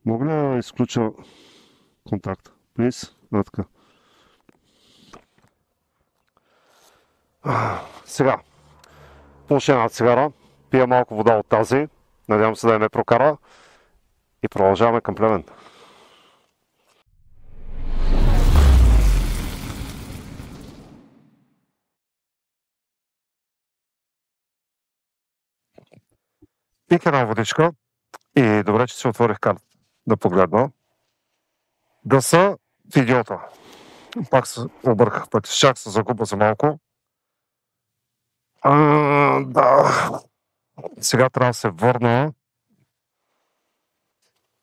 Мога ли да изключа контакт? Плиз? Така. Сега, пуша една цигара, пия малко вода от тази, надявам се да не ме прокара и продължаваме към Плевен. Пих една водичка и добре, че си отворих карта да погледна. Да са в идиота. Пак се обърках пъти, щях се загуба за малко. Да. Сега трябва да се върна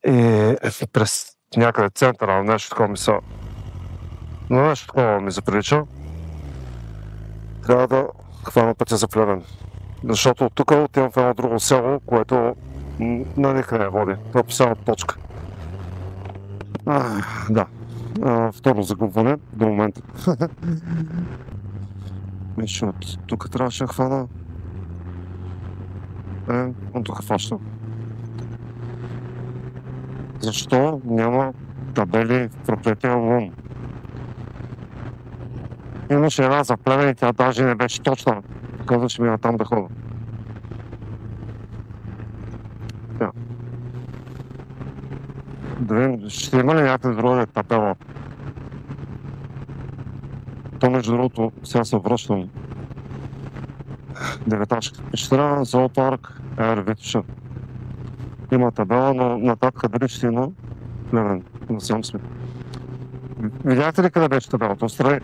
и през някъде центъра нещо такова ми заприлича. Трябва да хвана пътя за Плевен. Защото от тук отивам в едно друго село, което на никъде не води. Това е последна точка. Да. Второ загубване до момента. Мисля, от тук трябваше да хвана. От тук хващам. Защо няма табели в проклетия лун? Имаше една за Плевен и тя даже не беше точна. Казваше ми там да ходя. Да видим, ще има ли някакъв друга табела? То между другото, сега се връщам. Деветачка. Пещера, зоопарк, Витоша. Има табела, но нататък дали ще има Плевен. Насам сме. Видяхте ли къде беше табелата? Отстрани.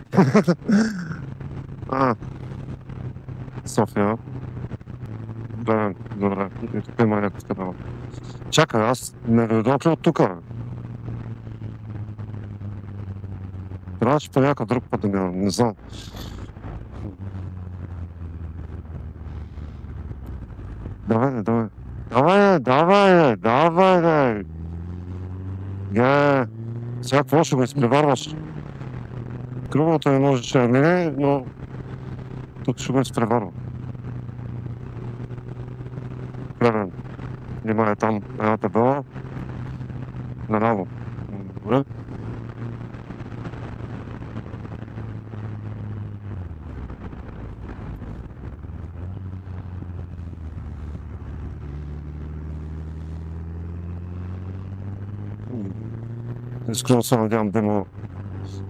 София. Плевен, добре. И тук има някаква табела. Чакай, аз не дойдох ли от тук? Трябваше по някакъв друг път да минам, не знам. Давай. Сега какво ще го изпреварваш? Кръвното не може да мине, но тук ще го изпреварва. Плевен. Има там една табела. Нараво. Добре. Искрено се надявам да има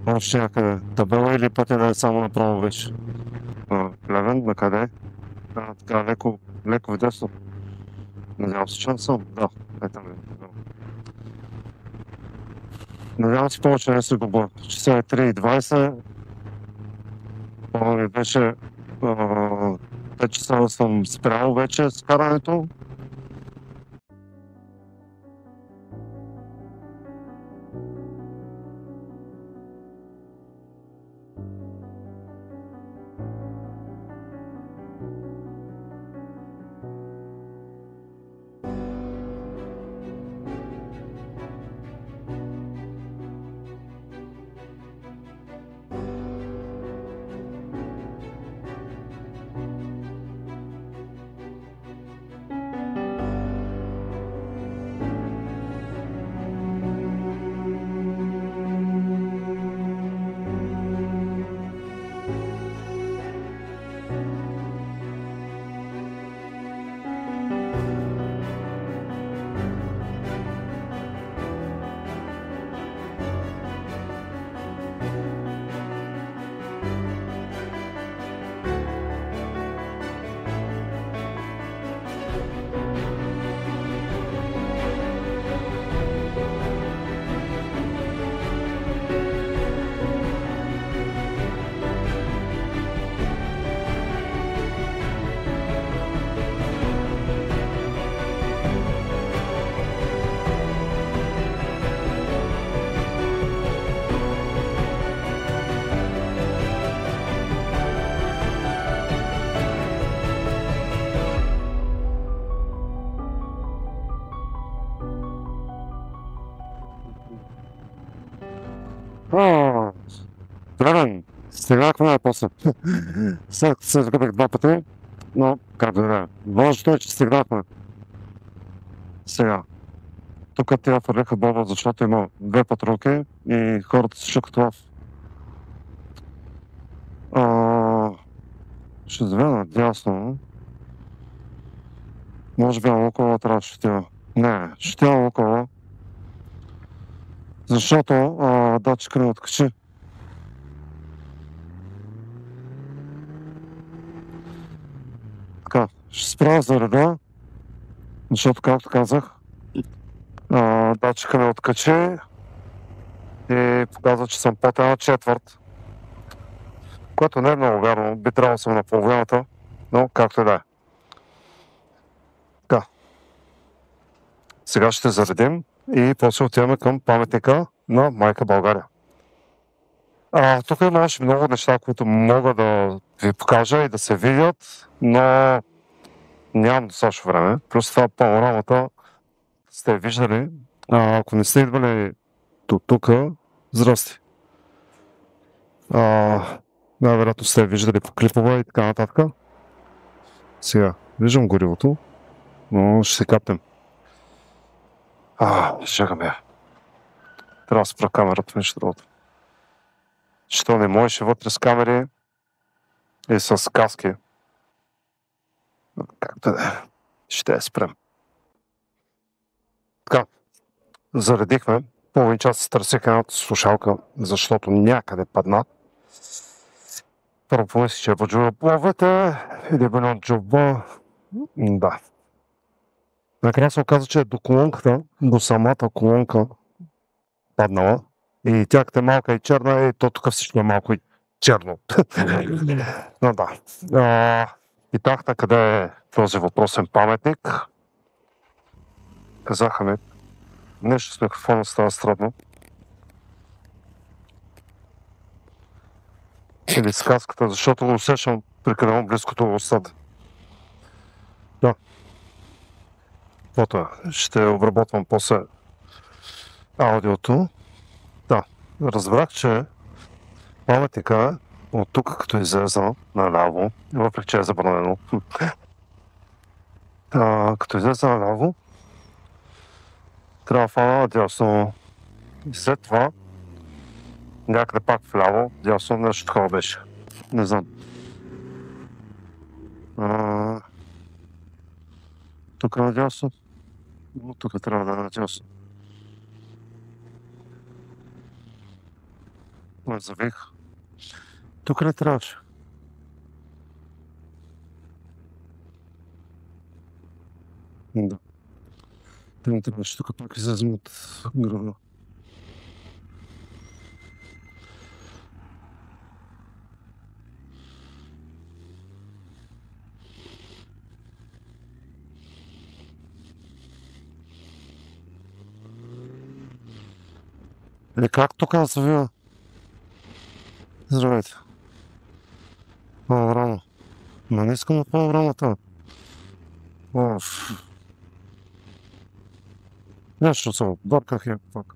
още някъде табела или пътя да е само направо вече. Плевен, на къде? Така леко видесно. Надявам се, че не съм. Да, там е. Надявам се повече не се губа. Часа е 3:20. Ми беше 5 часа съм спрял вече с карането. Плевен, стигнахме после. След се загубих 2 пъти, но как да не. Важното е, че стигнахме. Сега. Тук тя фърлиха бомба, защото има две патрулки и хората се чукат в... Ще завия надясно. Може би около трябва ще отива. Не, ще отива около. Защото датчика не откачи. Така, ще справя за реда, защото, както казах, датчика не откачи и показва, че съм под една четвърт, което не е много вярно, би трябвало съм на половината, но както и да е. Така, сега ще заредим и после отиваме към паметника на Майка България. Тук има още много неща, които мога да ви покажа и да се видят, но нямам достатъчно време. Плюс това панорамата сте виждали. Ако не сте идвали до тук, здрасти. Най-вероятно сте виждали по клипове и така нататък. Сега, виждам горивото, но ще се капнем. Чакаме. Трябва да спра камерата, нещо другото. Що не можеше вътре с камери и с каски. Както да е. Ще я спрем. Така, заредихме. Половин час се търсих едната слушалка, защото някъде падна. Първо помислих, че е в джуба или бе на джуба. Да. Накрая се оказа, че е до колонката, до самата колонка паднала. И тя като е малка и черна, и то тук всичко е малко и черно. Но да. Питах на къде е този въпросен паметник. Казаха ми, нещо с микрофона става странно. Или с каската, защото го усещам прекалено близкото в устата. Да. Фото ще обработвам после аудиото. Да, разбрах, че паметника от тук, като излеза наляво, въпреки че е забранено, като излеза наляво, трябва да фана надясно. И след това някъде пак вляво, дясно, нещо такова беше. Не знам. Тук е надясно. Но тук трябва да е надясно. Ме завих. Тук не трябваше. Да. Те не трябваше. Тук пак излезем от града. Как тук да се вива? Здравейте. Панорама. Но не искам на панорамата. Нещо се обърках я пак.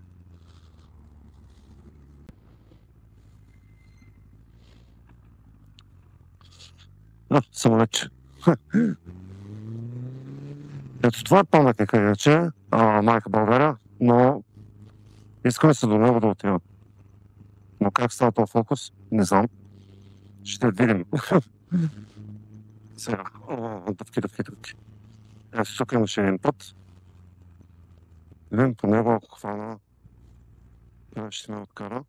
Самолетче. Ето това е паметника иначе, Майка България, но искаме се до него да отивам. Но как става този фокус? Не знам. Ще видим. Сега. Дъвки. Ето тук имаше един път. Видим по него, ако хвана. Ще ме откара.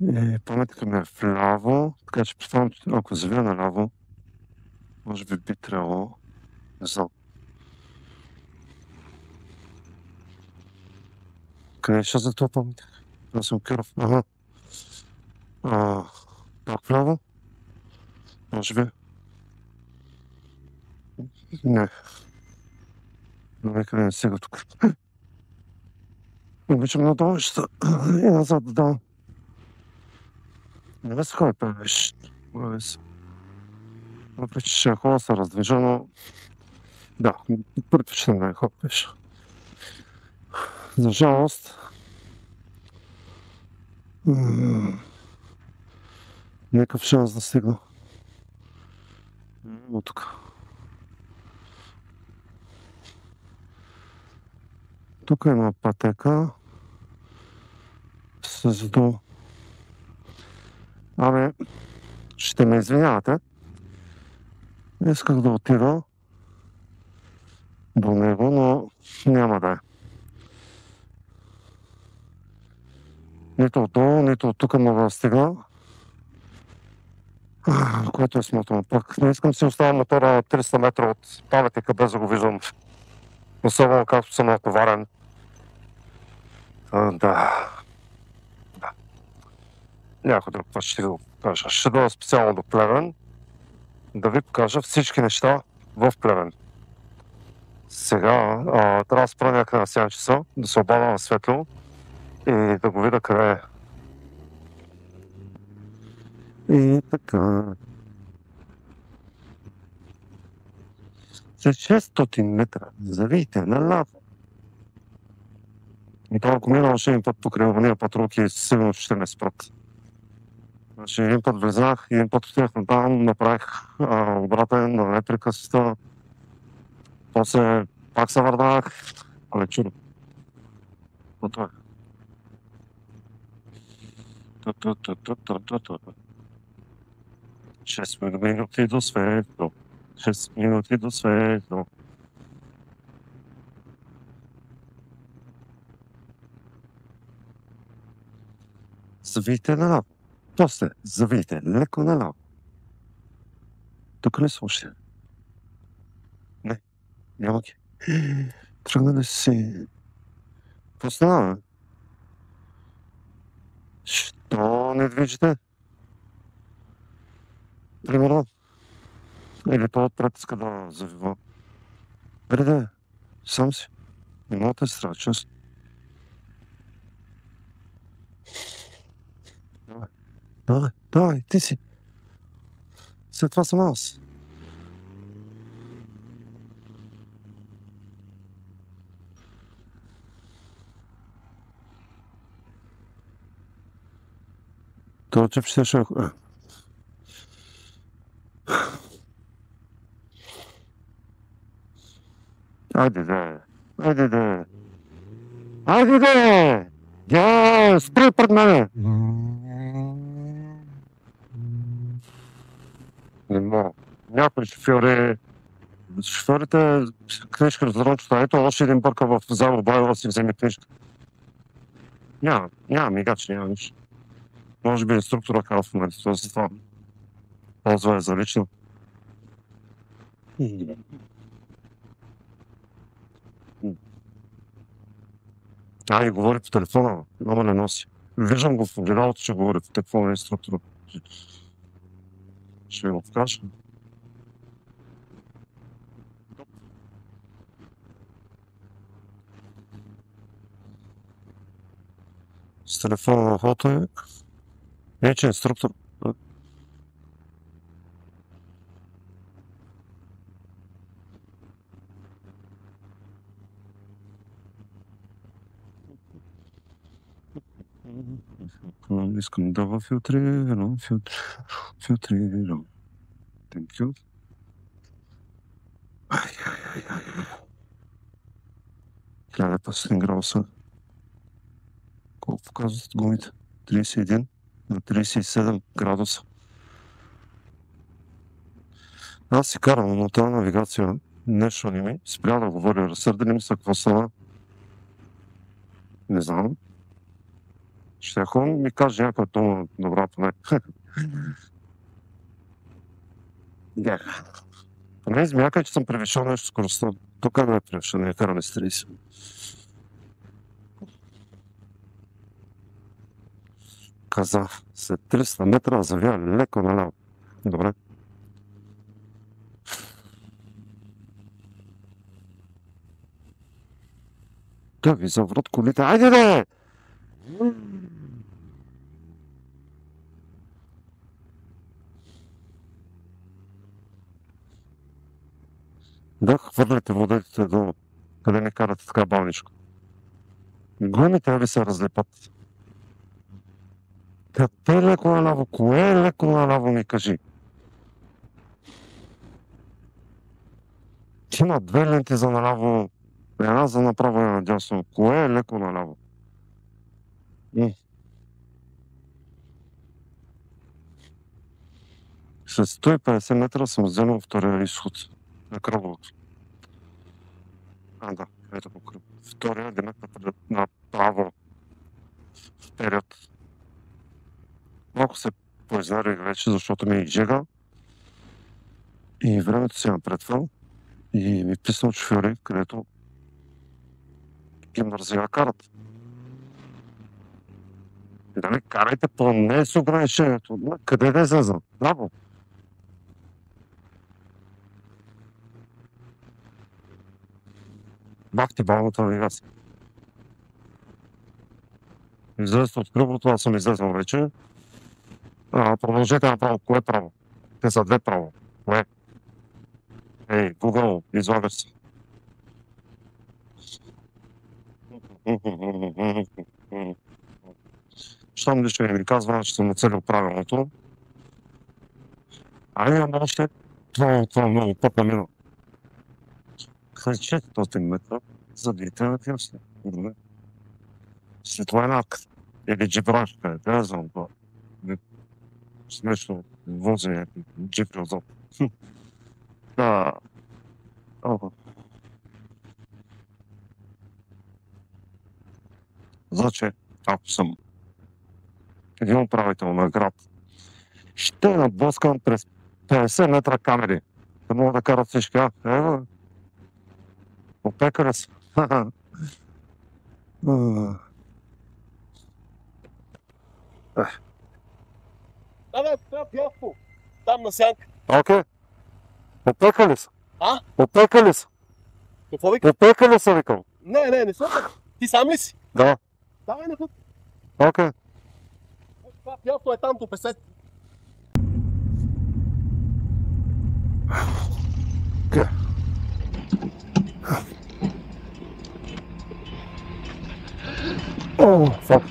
И паметника ми е вляво, така че предполагам, ако завия наляво, може би трябвало. Не знам. Къде ще за това паметник? Аз съм Киров. Пак вляво? Може би. Не. Но нека не стига тук. Обичам на долища и назад да давам. Не ме се ходи певеш. Въпреки, че е хубаво се раздвижа, но да, предпочитам да не ходя пеш. За жалост, някакъв шанс да стигна. От тук. Тук има пътека с до... Абе, ще ме извинявате. Исках да отида до него, но няма да е. Нито отдолу, нито от тук мога да стига. Което е смотано. Пък не искам да си оставя мотора на 300 метра от паметника, без да го виждам. Особено както съм натоварен. Да. Някой друг път ще го кажа. Ще дойда специално до Плевен, да ви покажа всички неща в Плевен. Сега трябва да спра някъде на 7 часа, да се обада на светло и да го видя къде е. И така. След 600 метра завийте наляво. И това, ако мина още един път покрай ония патрулки, сигурно ще ме спрат. Значи един път влезнах, един път отидах на там, направих обратен на непрекъсната. После пак се върнах. Але чудо. Но това е. 6 минути до светло. 6 минути до светло. Завийте наляво. После завийте леко наляво. Тук ли са още? Не, няма ги. Тръгнали си. Познава. Що не движите? Примерно. Или по-отпред иска да завива. Бреде, сам си. Не мога да се страва, честно. Давай, ти си. След това съм аз. Това че ще е... Айде де! Я, спри пред мене! Не мога. Някои шофьорите книжка раздрънчета. Ето още един бърка в зала Байла да си вземе книжка. Няма мигач, няма нищо. Може би инструктора казва в момента, това за това. Ползва е за лично. И говори по телефона, ама не носи. Виждам го в огледалото, че говори по телефона на инструктора. Ще ви го покажа. С телефона на ухото е. Не, че инструктор. Искам да филтрирам. Thank you. 1500 градуса. Колко показват гумите? 31 на 37 градуса. Аз си карам на тази навигация. Нещо не ми спря да говоря. Разсърдили ми са какво стана. Не знам. Ще е хубаво ми каже някаква дума добра поне. Поне измякай, че съм превишил нещо скоростта. Тук не е превишил, не е караме с 30. Казах, след 300 метра завия леко наляво. Добре. Да ви заврат колите. Айде де! Да хвърляте водите до къде не карате така бавничко. Гумите ли се разлепат? Къде леко наляво? Кое е леко наляво ми кажи? Има две ленти за наляво, Една за направо и надясно. Кое е леко наляво? След 150 метра съм вземал втория изход на кръговото. Да, ето по кръг. Втория демек направо. Вперед. Малко се поизнарих вече, защото ми изжега. И времето си напредва. И ми писнал шофьори, където ги мързи да карат. И да не карайте поне с ограничението. Къде да излезам? Браво! Бах ти балната ви аз. Излезте от кръвото, аз съм излезнал вече. Продължете направо. Кое право? Те са две право. Кое? Ей, Google, излагаш се. Щом нищо не ми казва, че съм нацелил правилното. Имам още това много път на минало. След 400 метра забийте на тясне. Светлайнак или джибрашка, не знам това. Смешно вози някакви джипи отзад. Да. Значи, ако съм един управител на град, ще наблъскам през 50 метра камери. Да мога да карат всички. Опека ли са? Да, бяхмо. Там на сянка. Окей. Опека ли са? А? Опека ли са? Какво вика? Опека ли са, викам? Не съм. Ти сам ли си? Да. Давай на път. Окей. Това бяхмо е там до 50. О, фак.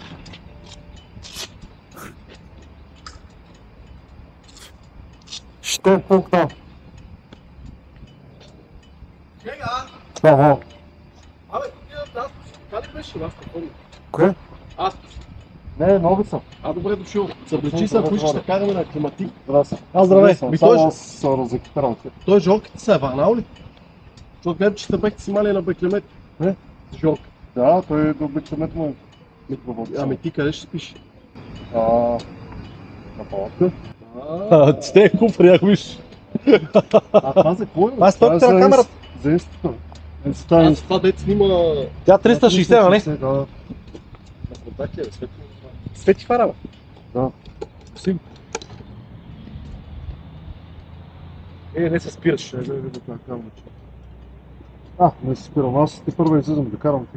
Ще пукна. Чега! Ага. Абе, как беше вас? Кое? Аз. Не, нови съм. Добре дошъл. Съблечи се, ако искаш да караме на климатик. Здравей. Той се разекипирам. Той Жорките се е върнал ли? Защото гледам, че бехте си мали на беклемет. Не? Жорк. Да, той до беклемет му микроводица. Ами ти къде ще спиш? На палатка. Ти е куфри, ако виж. Това за кой? Аз стопите на камерата. За института. Аз това дет снима... Тя 360, нали? Да. На контакти е, свети. Свети фара, бе. Да. Сим. Не се спираш. Не се спирам. Аз ти първо излизам да карам.